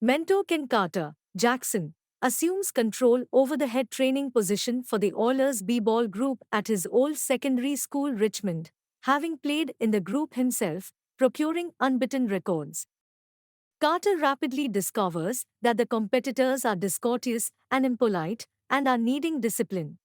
Mentor Ken Carter, Jackson, assumes control over the head training position for the Oilers B-ball group at his old secondary school Richmond, having played in the group himself, procuring unbeaten records. Carter rapidly discovers that the competitors are discourteous and impolite and are needing discipline.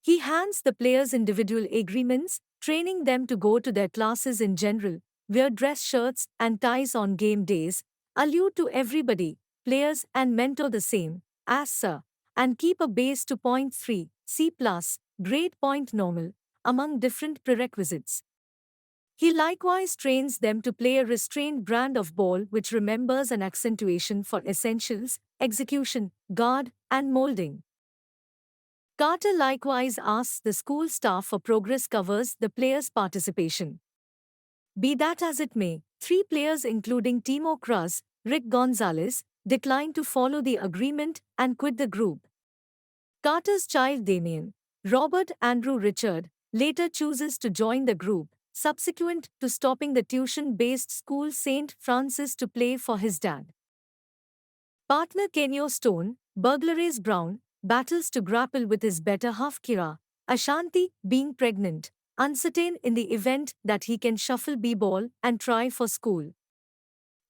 He hands the players individual agreements, training them to go to their classes in general, wear dress shirts and ties on game days, allude to everybody, players and mentor the same, as sir, and keep a base to point 3, C+, grade point normal, among different prerequisites. He likewise trains them to play a restrained brand of ball which remembers an accentuation for essentials, execution, guard, and molding. Carter likewise asks the school staff for progress covers the players' participation. Be that as it may, 3 players including Timo Kruz, Rick Gonzalez, declined to follow the agreement and quit the group. Carter's child Damien, Robert Andrew Richard, later chooses to join the group, subsequent to stopping the tuition-based school St. Francis to play for his dad. Partner Kenyo Stone, Burglaries Brown, battles to grapple with his better half Kira, Ashanti, being pregnant, uncertain in the event that he can shuffle b-ball and try for school.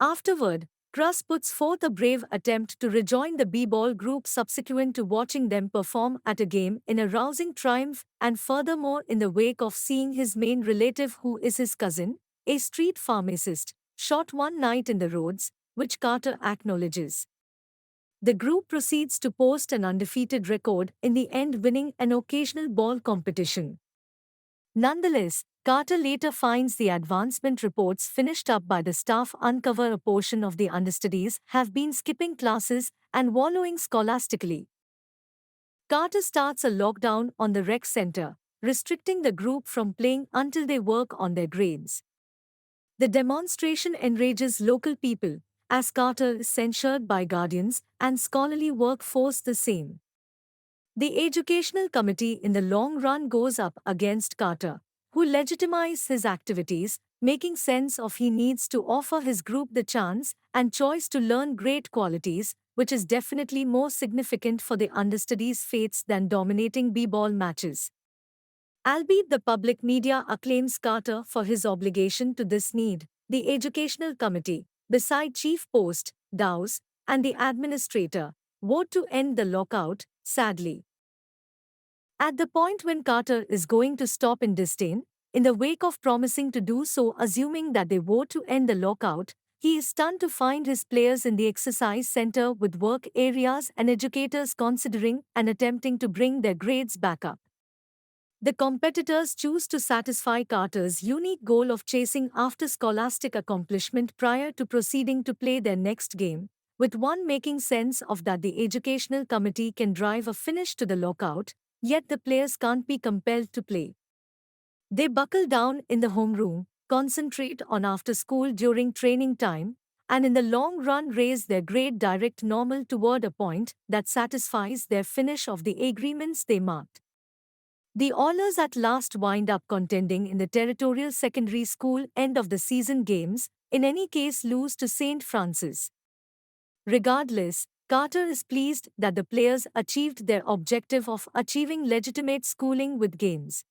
Afterward, Kruz puts forth a brave attempt to rejoin the b-ball group subsequent to watching them perform at a game in a rousing triumph and furthermore in the wake of seeing his main relative who is his cousin, a street pharmacist, shot one night in the roads, which Carter acknowledges. The group proceeds to post an undefeated record, in the end winning an occasional ball competition. Nonetheless, Carter later finds the advancement reports finished up by the staff uncover a portion of the understudies have been skipping classes and wallowing scholastically. Carter starts a lockdown on the rec center, restricting the group from playing until they work on their grades. The demonstration enrages local people, as Carter is censured by guardians and scholarly work force the same. The educational committee in the long run goes up against Carter, who legitimizes his activities, making sense of he needs to offer his group the chance and choice to learn great qualities, which is definitely more significant for the understudies' fates than dominating b-ball matches. Albeit the public media acclaims Carter for his obligation to this need, the educational committee, beside chief post, Dowse, and the administrator, vote to end the lockout, sadly. At the point when Carter is going to stop in disdain, in the wake of promising to do so assuming that they vote to end the lockout, he is stunned to find his players in the exercise center with work areas and educators considering and attempting to bring their grades back up. The competitors choose to satisfy Carter's unique goal of chasing after scholastic accomplishment prior to proceeding to play their next game, with one making sense of that the educational committee can drive a finish to the lockout, yet the players can't be compelled to play. They buckle down in the homeroom, concentrate on after school during training time, and in the long run raise their grade direct normal toward a point that satisfies their finish of the agreements they marked. The Oilers at last wind up contending in the territorial secondary school end of the season games, in any case lose to St. Francis. Regardless, Carter is pleased that the players achieved their objective of achieving legitimate schooling with games.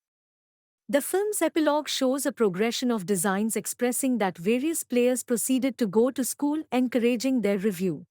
The film's epilogue shows a progression of designs expressing that various players proceeded to go to school, encouraging their review.